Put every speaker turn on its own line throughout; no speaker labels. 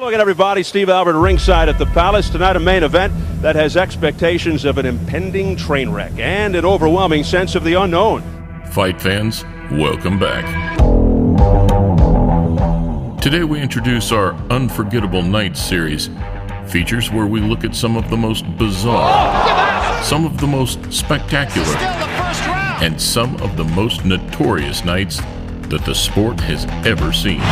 Hello again, everybody. Steve Albert ringside at the Palace. Tonight, a main event that has expectations of an impending train wreck and an overwhelming sense of the unknown.
Fight fans, welcome back. Today we introduce our Unforgettable Nights series. Features where we look at some of the most bizarre, some of the most spectacular, and some of the most notorious nights that the sport has ever seen.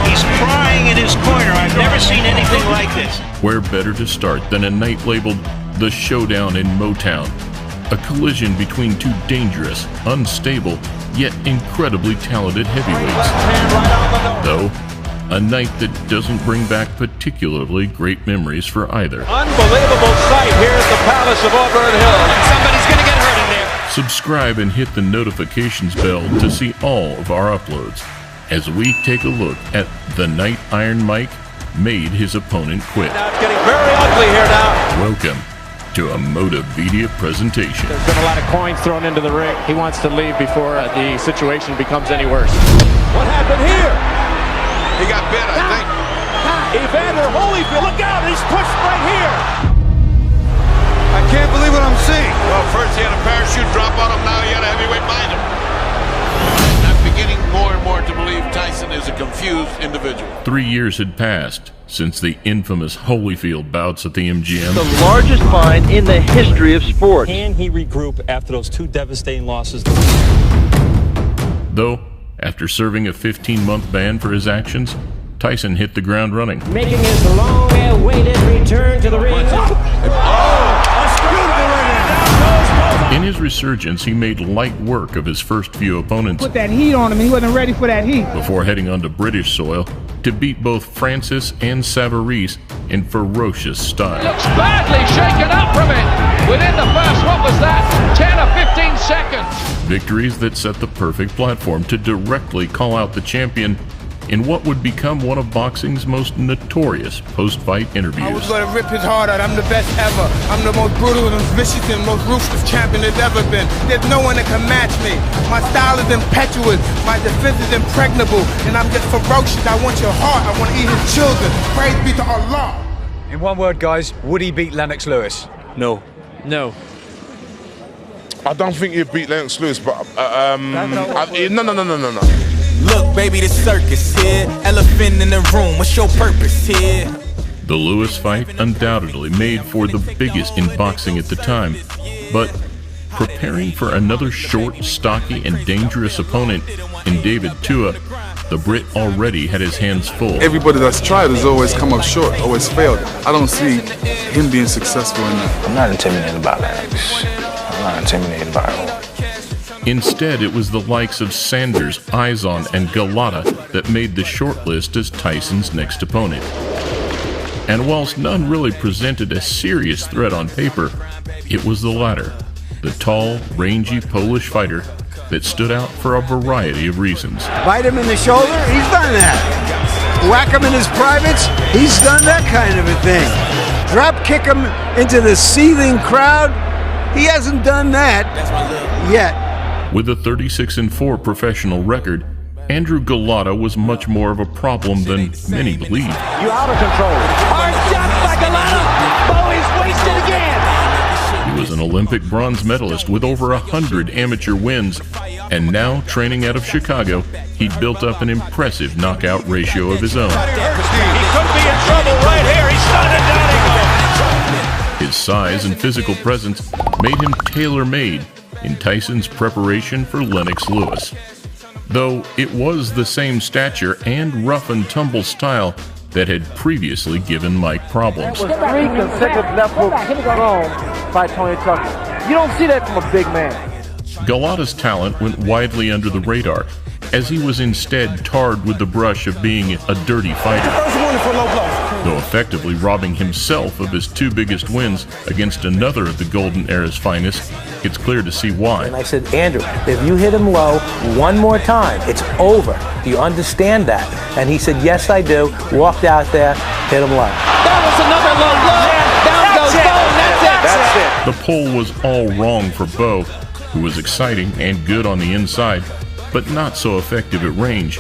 He's crying in his corner. I've never seen anything like this.
Where better to start than a night labeled The Showdown in Motown, a collision between two dangerous, unstable, yet incredibly talented heavyweights. Though, a night that doesn't bring back particularly great memories for either.
Unbelievable sight here at the Palace of Auburn Hills.
Somebody's going to get hurt in there.
Subscribe and hit the notifications bell to see all of our uploads as we take a look at the night Iron Mike made his opponent quit.
Now it's getting very ugly here now.
Welcome to a Motivedia presentation.
There's been a lot of coins thrown into the ring. He wants to leave before the situation becomes any worse.
What happened here?
He got bit, I think.
Evander Holyfield, look out, he's pushed right here.
I can't believe what I'm seeing. Well, first he had a parachute drop on him, now he had a heavyweight bind him. I'm beginning more and more to believe Tyson is a confused individual.
3 years had passed since the infamous Holyfield bouts at the MGM.
The largest fine in the history of sports.
Can he regroup after those two devastating losses?
Though, after serving a 15-month ban for his actions, Tyson hit the ground running.
Making his long-awaited return to the ring.
In his resurgence, he made light work of his first few opponents.
Put that heat on him, he wasn't ready for that heat.
Before heading onto British soil to beat both Francis and Savarese in ferocious style.
Looks badly shaken up from it. Within the first, what was that, 10 or 15 seconds?
Victories that set the perfect platform to directly call out the champion in what would become one of boxing's most notorious post-fight interviews.
I was going to rip his heart out. I'm the best ever. I'm the most brutal and vicious and most ruthless champion there's ever been. There's no one that can match me. My style is impetuous. My defense is impregnable. And I'm just ferocious. I want your heart. I want to eat his children. Praise be to Allah.
In one word, guys, would he beat Lennox Lewis?
No.
I don't think he'd beat Lennox Lewis, but no.
Look, baby, the circus here. Elephant in the room. What's your purpose here?
The Lewis fight undoubtedly made for the biggest in boxing at the time, but preparing for another short, stocky, and dangerous opponent in David Tua, the Brit already had his hands full.
Everybody that's tried has always come up short, always failed. I don't see him being successful in that.
I'm not intimidated by Lennox. I'm not intimidated by him.
Instead, it was the likes of Sanders, Izon, and Galata that made the short list as Tyson's next opponent. And whilst none really presented a serious threat on paper, it was the latter, the tall, rangy Polish fighter that stood out for a variety of reasons.
Bite him in the shoulder? He's done that. Whack him in his privates? He's done that kind of a thing. Drop kick him into the seething crowd? He hasn't done that yet.
With a 36-4 professional record, Andrew Galata was much more of a problem than many believed.
You out of control. Hard shot by Galata. Bowie's wasted again.
He was an Olympic bronze medalist with over 100 amateur wins, and now training out of Chicago, he'd built up an impressive knockout ratio of his own.
He could be in trouble right here. He's done it, down he goes.
His size and physical presence made him tailor-made in Tyson's preparation for Lennox Lewis. Though it was the same stature and rough-and-tumble style that had previously given Mike problems.
That was 3 consecutive left hooks thrown by Tony Tucker. You don't see that from a big man.
Galata's talent went widely under the radar, as he was instead tarred with the brush of being a dirty fighter, though effectively robbing himself of his 2 biggest wins against another of the Golden Era's finest. It's clear to see why.
And I said, Andrew, if you hit him low one more time, it's over. Do you understand that? And he said, yes, I do. Walked out there, hit him low.
That was another low blow. Down goes Bo, and that's it.
The pull was all wrong for Bo, who was exciting and good on the inside, but not so effective at range.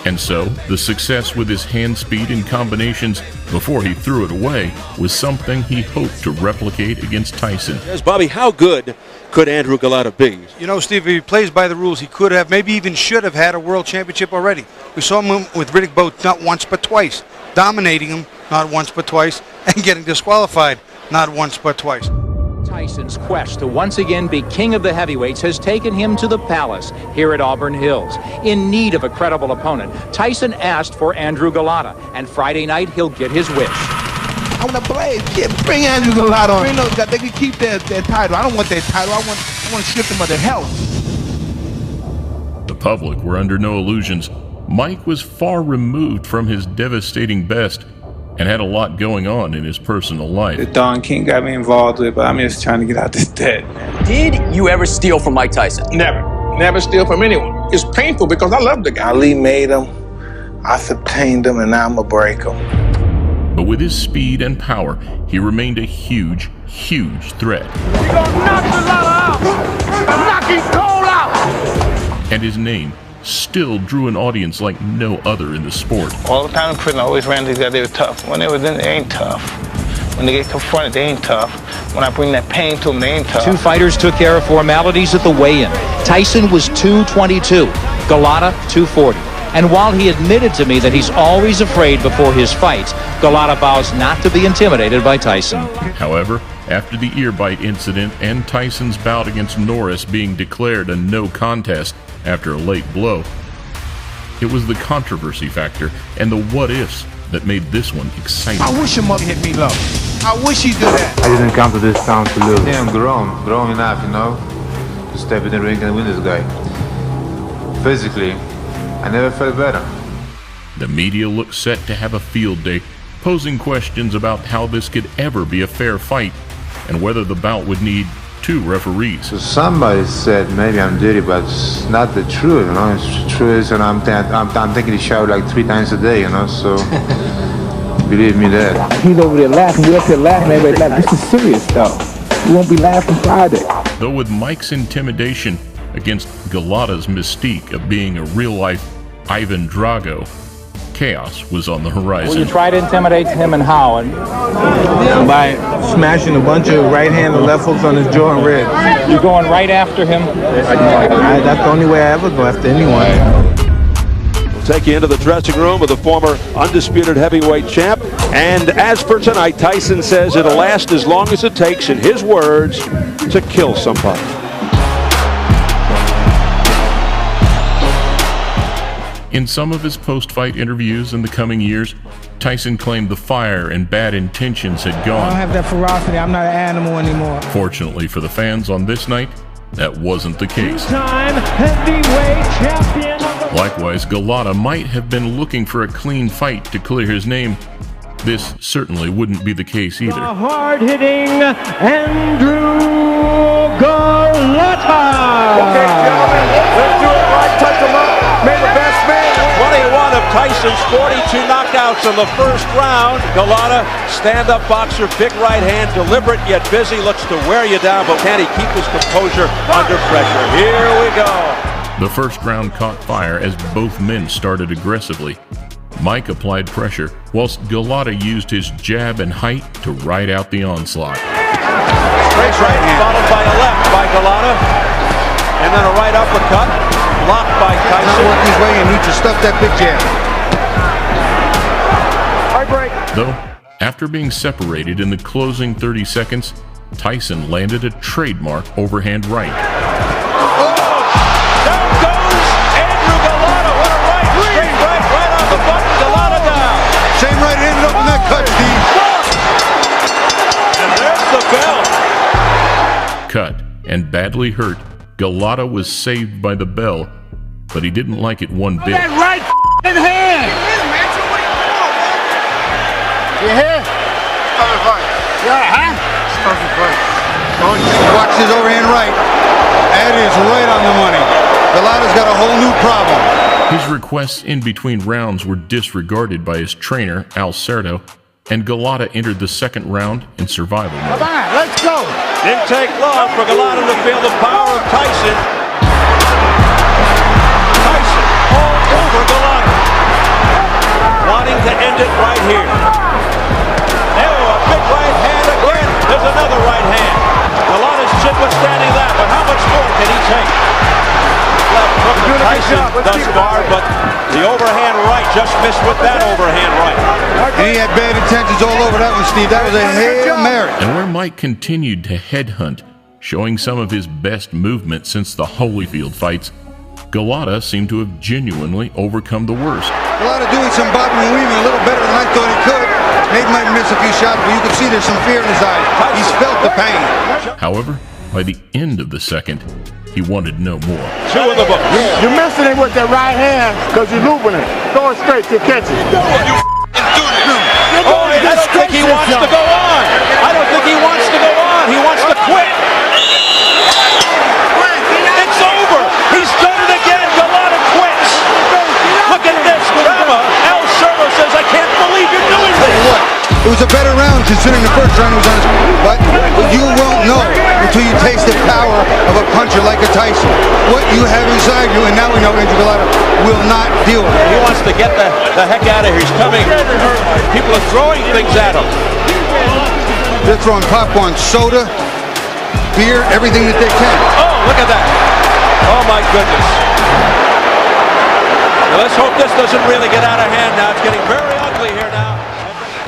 And so, the success with his hand speed and combinations before he threw it away was something he hoped to replicate against Tyson.
Yes, Bobby, how good could Andrew Golota be?
You know, Steve, if he plays by the rules, he could have, maybe even should have had a world championship already. We saw him with Riddick Bowe not once but twice, dominating him not once but twice, and getting disqualified not once but twice.
Tyson's quest to once again be king of the heavyweights has taken him to the Palace here at Auburn Hills. In need of a credible opponent, Tyson asked for Andrew Golota, and Friday night he'll get his wish.
I want to play. Yeah, bring Andrew Golota on. That they can keep their title. I don't want their title. I want to strip them of their health.
The public were under no illusions. Mike was far removed from his devastating best and had a lot going on in his personal life.
The Don King got me involved with, but I'm just trying to get out this debt.
Did you ever steal from Mike Tyson?
Never. Never steal from anyone. It's painful because I love the guy.
Ali made him, I subtained him, and now I'm going to break him.
But with his speed and power, he remained a huge, huge threat.
You're going to knock the lot out! I'm knocking Cole out!
And his name still drew an audience like no other in the sport.
All the time in prison, I always ran these guys. They were tough. When they were in, they ain't tough. When they get confronted, they ain't tough. When I bring that pain to them, they ain't tough.
Two fighters took care of formalities at the weigh-in. Tyson was 222, Golota 240. And while he admitted to me that he's always afraid before his fights, Golota vows not to be intimidated by Tyson.
However, after the ear bite incident and Tyson's bout against Norris being declared a no contest after a late blow, it was the controversy factor and the what-ifs that made this one exciting.
I wish your mother hit me low. I wish he'd do that.
I didn't come to this town to lose. Yeah, I'm grown enough, to step in the ring and win this guy. Physically, I never felt better.
The media looked set to have a field day, posing questions about how this could ever be a fair fight and whether the bout would need two referees.
So somebody said maybe I'm dirty, but it's not the truth, It's the truth, and I'm taking the shower like 3 times a day, So believe me that.
He's over there laughing. We're up here laughing. Everybody laughing. This is serious stuff. We won't be laughing Friday.
Though with Mike's intimidation against Golota's mystique of being a real-life Ivan Drago, chaos was on the horizon.
Will you try to intimidate him and how?
By smashing a bunch of right hand and left hooks on his jaw and ribs.
You're going right after him?
That's the only way I ever go after anyone.
We'll take you into the dressing room of the former undisputed heavyweight champ. And as for tonight, Tyson says it'll last as long as it takes, in his words, to kill somebody.
In some of his post-fight interviews in the coming years, Tyson claimed the fire and bad intentions had gone.
I don't have that ferocity. I'm not an animal anymore.
Fortunately for the fans on this night, that wasn't the case.
Time heavyweight champion.
Likewise, Golota might have been looking for a clean fight to clear his name. This certainly wouldn't be the case either.
The hard-hitting Andrew Golota.
Okay, gentlemen, let's do it right. Touch him up. May the best man. 21 of Tyson's 42 knockouts in the first round. Golota, stand-up boxer, big right hand, deliberate yet busy, looks to wear you down, but can he keep his composure under pressure? Here we go.
The first round caught fire as both men started aggressively. Mike applied pressure, whilst Golota used his jab and height to ride out the onslaught.
Straight right, followed by a left by Golota, and then a right uppercut, blocked by Tyson.
Not working his way and needs to stuff that big jab.
Hard break.
Though, after being separated in the closing 30 seconds, Tyson landed a trademark overhand right.
Same right ended up in that cut, Steve.
And there's the bell. Cut and badly hurt, Golota was saved by the bell, but he didn't like it one bit.
That right hand!
You here? Perfect fight. Yeah, huh? Perfect fight.
Watch his overhand right. That is right on the money. Golota's got a whole new problem.
His requests in between rounds were disregarded by his trainer, Al Cerdo, and Golota entered the second round in survival mode.
Come on, let's go.
Didn't take long for Golota to feel the power of Tyson. Tyson all over Golota. wanting to end it right here. Oh, a big right hand again. There's another right hand. Golada's chin withstanding that, but how much more can he take? Left hook to Tyson thus far, but the overhand right just missed with that overhand right.
And he had bad intentions all over that one, Steve. That was a Hail Mary.
And where Mike continued to headhunt, showing some of his best movement since the Holyfield fights, Golota seemed to have genuinely overcome the worst.
Golota doing some bobbing and weaving a little better than I thought he could. Maybe might miss a few shots, but you can see there's some fear in his eyes. He's felt the pain.
However, by the end of the second, he wanted no more.
Two in the book.
You're missing it with that right hand because you're looping it. Throw it straight to catch it.
Oh, I don't think he wants to go on. I don't think he wants to go on. He wants to quit. It's over. He's done it again. Golota quits. Look at this drama. El Cerro says, I can't believe you're doing this.
It was a better round considering the first round was on his... But you won't know until you taste the power of a puncher like a Tyson. What you have inside you, and now we know Andrew Golota will not deal with it.
He wants to get the heck out of here. He's coming. People are throwing things at him.
They're throwing popcorn, soda, beer, everything that they can.
Oh, look at that. Oh, my goodness. Now, let's hope this doesn't really get out of hand now. It's getting very ugly here now.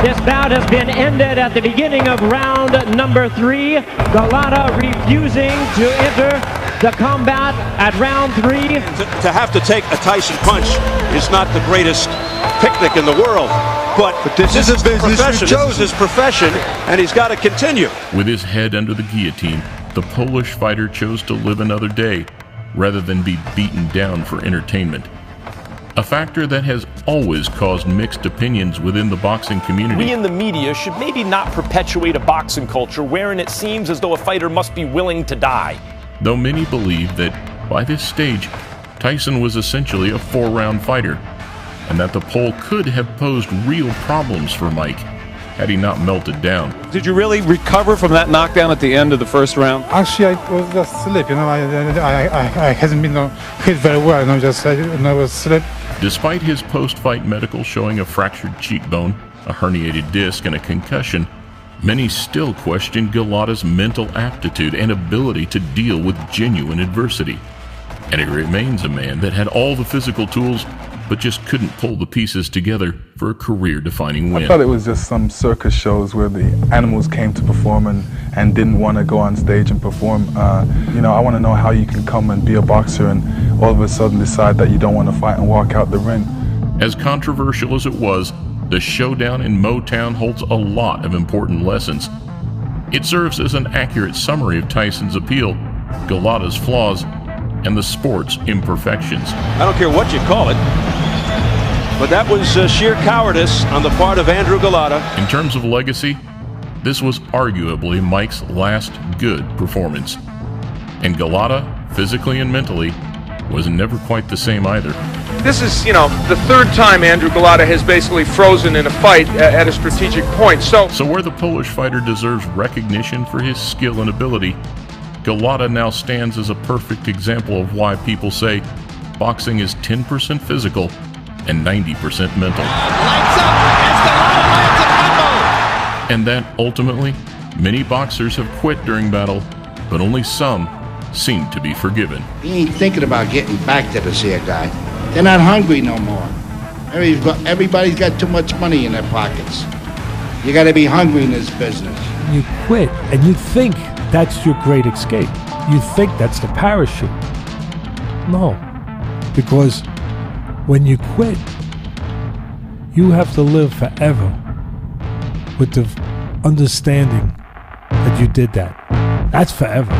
This bout has been ended at the beginning of round number 3. Golota refusing to enter the combat at round 3.
To have to take a Tyson punch is not the greatest picnic in the world. But
this is a business
profession. This is his profession, and he's got to continue.
With his head under the guillotine, the Polish fighter chose to live another day rather than be beaten down for entertainment. A factor that has always caused mixed opinions within the boxing community.
We in the media should maybe not perpetuate a boxing culture wherein it seems as though a fighter must be willing to die.
Though many believe that, by this stage, Tyson was essentially a 4-round fighter, and that the Pole could have posed real problems for Mike had he not melted down.
Did you really recover from that knockdown at the end of the first round?
Actually, I was just asleep. I hasn't been hit very well. I was asleep.
Despite his post-fight medical showing a fractured cheekbone, a herniated disc, and a concussion, many still question Golota's mental aptitude and ability to deal with genuine adversity. And he remains a man that had all the physical tools, but just couldn't pull the pieces together for a career-defining win.
I thought it was just some circus shows where the animals came to perform and didn't want to go on stage and perform. I want to know how you can come and be a boxer and all of a sudden decide that you don't want to fight and walk out the ring.
As controversial as it was, the showdown in Motown holds a lot of important lessons. It serves as an accurate summary of Tyson's appeal, Golota's flaws, and the sport's imperfections.
I don't care what you call it, but that was sheer cowardice on the part of Andrew Golota.
In terms of legacy, this was arguably Mike's last good performance. And Golota, physically and mentally, was never quite the same either.
This is, the third time Andrew Golota has basically frozen in a fight at a strategic point. So
where the Polish fighter deserves recognition for his skill and ability, Golota now stands as a perfect example of why people say boxing is 10% physical and 90% mental. And that ultimately, many boxers have quit during battle, but only some seem to be forgiven.
He ain't thinking about getting back to this here guy. They're not hungry no more. Everybody's got too much money in their pockets. You gotta be hungry in this business.
You quit and you think that's your great escape. You think that's the parachute. No, because when you quit, you have to live forever with the understanding that you did that. That's forever.